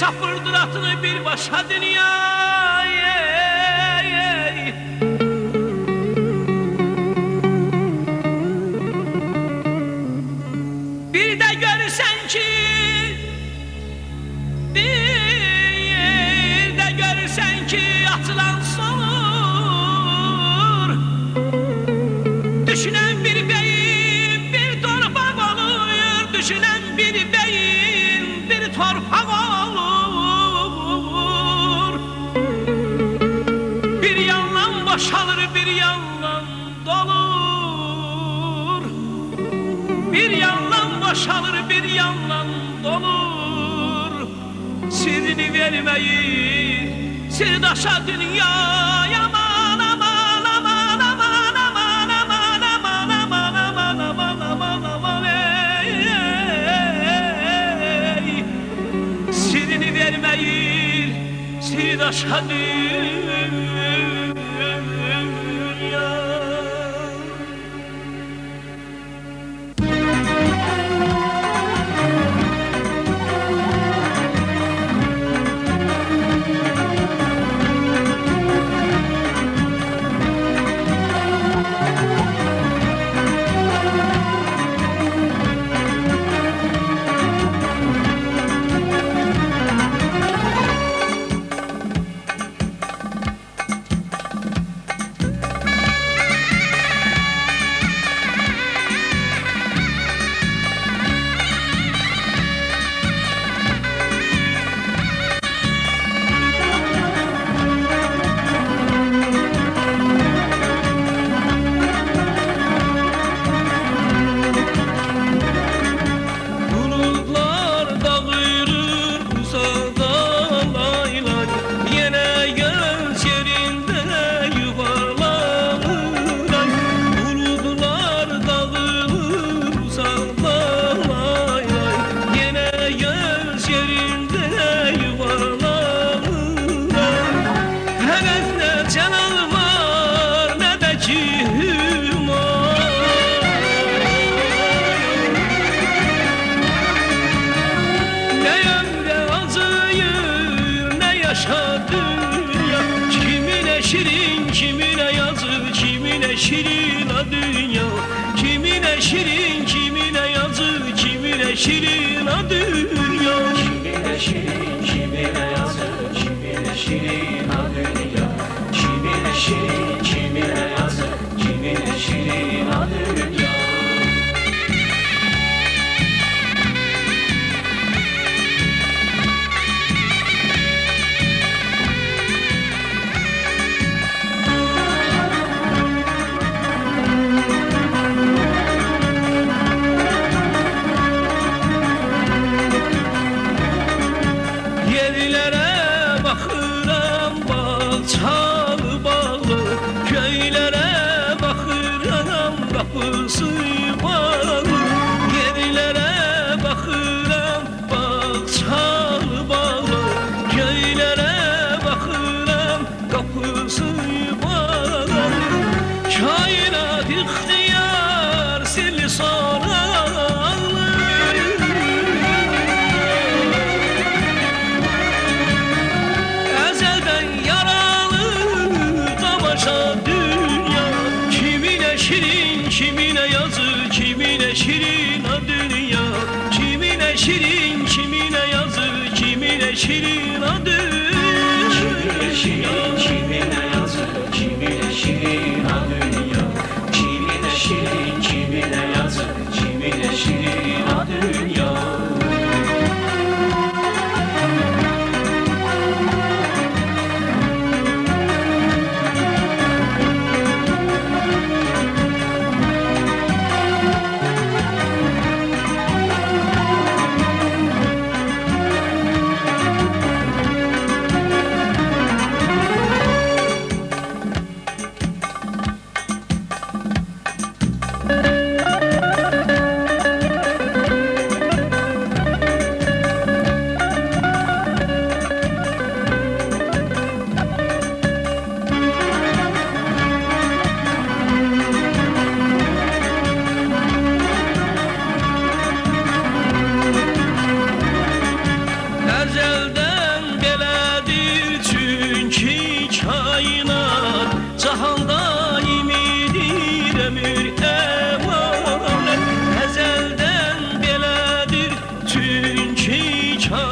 çapırdır atını bir başa dünya. Bir de görürsen ki, bir de görürsen ki atılan solur. Düşünen bir beyin bir torpak olur, düşünen bir beyin bir torpak olur. Bir yandan boşalır, bir yandan dolur. Bir yandan boşalır, bir yandan dolur. Sirrini vermeyi, sirdaşa dünya yaman aman aman aman aman aman aman aman aman aman aman aman ey. Sirrini vermeyi, sirdaşa dünya. Şirin kimine yazık, kimine şirin a dünya. Kimine şirin, kimine yazık, kimine şirin a dünya. Kimine şirin, kimine yazık, kimine şirin a dünya. Kimine şirin, kimine yazık, kimine şirin a dünya. Kapısı bağlı, yerlere bakıram, bağçalı bağlı. Köylere bakıram, kapısı bağlı. Kainat ihtiyar, sirli soralı. Ezelden yaralı, tamaşa dünya. Kimine şirin, kimine yazık, kimine şirin a dünya. Kimine şirin, kimine yazık, kimine şirin a dünya. Kimine şirin, kimine yazık, kimine şirin a dünya. Kimine şirin, kimine yazık, kimine şirin a dünya.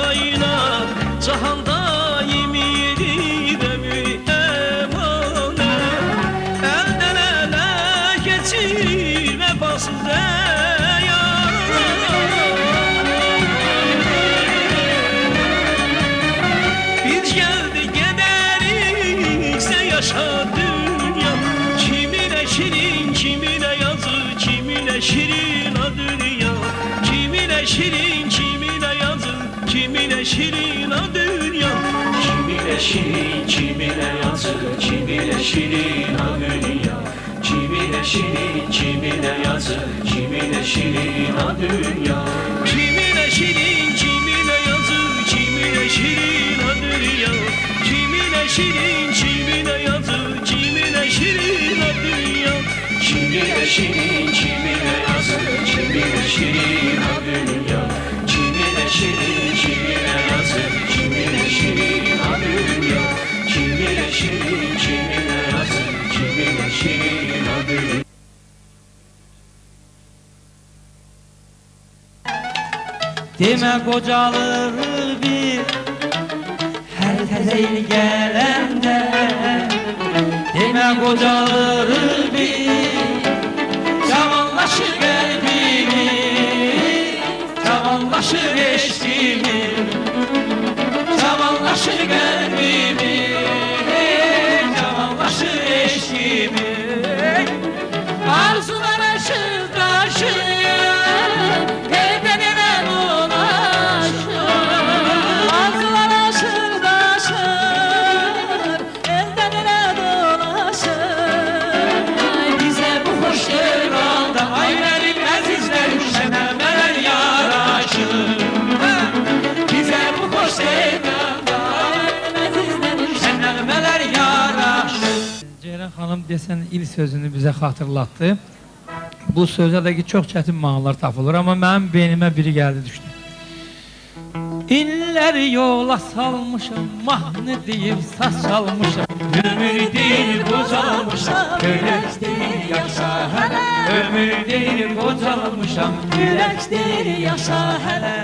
yayla Cahanda yemiri de müemane Elden ele geçir vefasız yar Biz geldi giderikse yaşa dünya Kimine şirin, kimine yazı, kimine şirin adı dünya Kimine şirin, kimine yazı, kimine şirin adı dünya Kimine şirin, kimine yazık, kimine şirin ha dünya. Kimine şirin, kimine yazık, kimine şirin ha dünya. Kimine şirin, kimine yazı, kimine şirin adı dünya Kimine şirin, kimine yazı, kimine şirin adı dünya Kimine şirin, kimine yazık, kimine şirin ha dünya. Kimine şirin, kimine yazık, kimine şirin ha dünya. Kimine şirin, kimine yazık, kimine şirin ha dünya. Deme kocalır bir her tezel gelende Deme kocalır bir cavanlaşır kalbimiz Cavanlaşır eşkimiz Cavanlaşır kalbimiz Cavanlaşır eşkimiz Arzular aşır taşır Elden ele dolaşır Arzular aşır taşır Elden ele dolaşır Bize bu hoş devranda Ay benim azizlerim şenemeler yaraşır Bize bu hoş devranda Ay benim azizlerim şenemeler yaraşır Ceylan xanım desən il sözünü bizə xatırlatdı. Bu sözdəki çox çətin manalar tapılır, amma mənim beynimə biri gəldi düşdü. İllər yola salmışam, mahnı deyib saz çalmışam. Ömür deyil qocalmışam, ürək deyil yaşa hələ. Ömür deyil qocalmışam, ürək deyil yaşa hələ.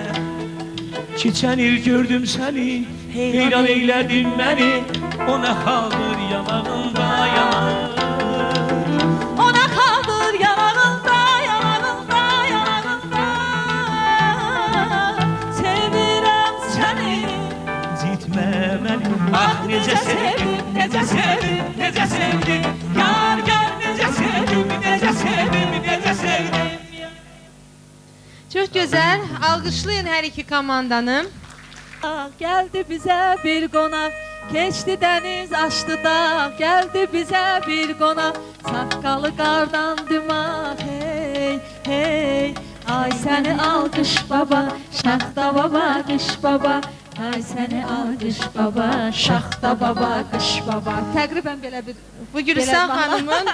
Keçen il gördüm seni, heyran eyledin beni O ne haldır yanağında yanar Ona kaldır yanağında, yanağında, yanağında Sevirəm səni Gitme beni, Ah necə sevdim, necə sevdim, necə sevdim Yar gel necə sevdim, necə sevdim, necə sevdim Çok güzel. Alkışlayın her iki komandanı. Geldi bize bir konak Keçdi deniz açtı dağ Geldi bize bir konak Saqqalı qardan duman Hey hey Ay səni alqış baba Şaxta baba qış baba Ay səni alqış baba Şaxta baba qış baba Təqribən belə bir Bu Gülüstan Hanım'ın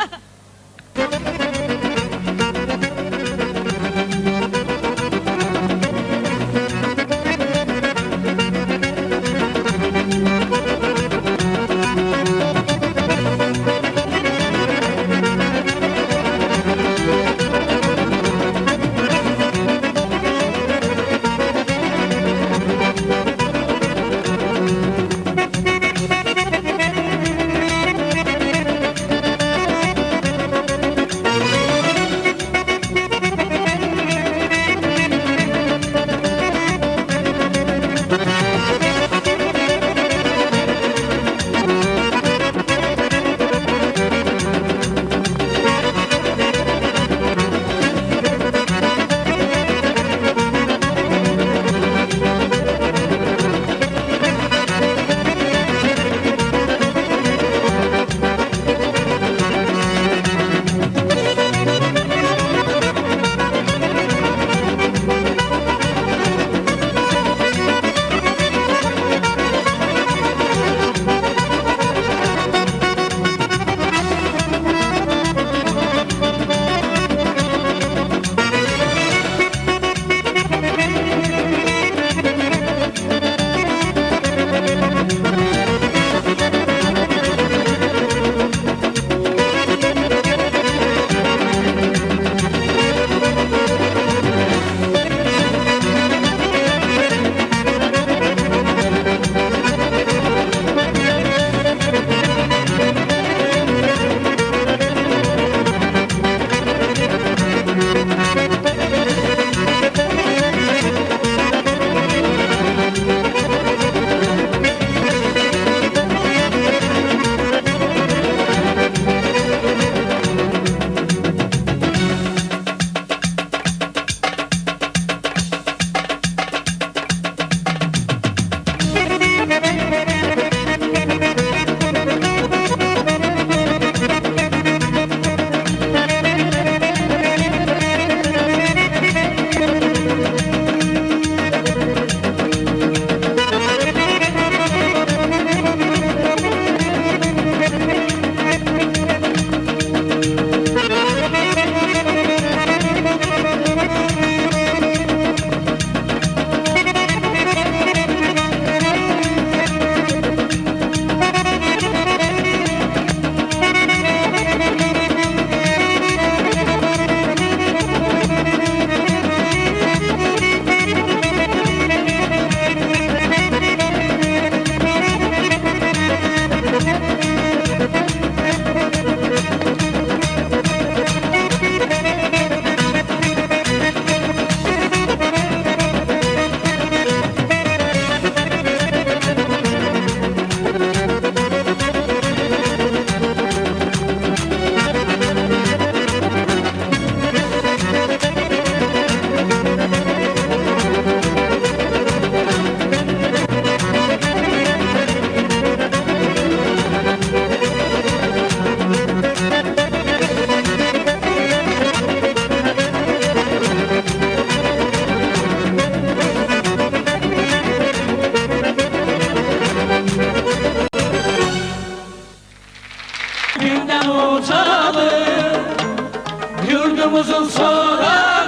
Yurdumuzun sorağı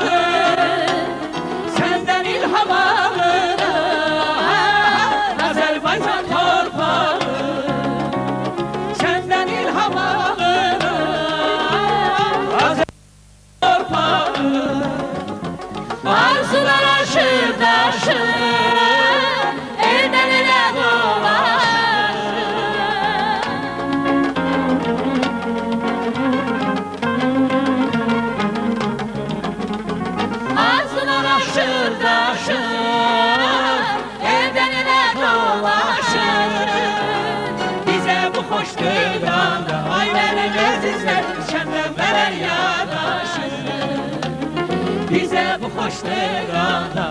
senden ilham alır Azerbaycan torpağı senden ilham alır Azerbaycan torpağı Arzular aşır daşır elden ele dolaşır Arzular aşır daşır elden ele dolaşır Bize bu hoş dövranda ay benim əzizlərim səndən verər yadaşır Bize bu hoş dövranda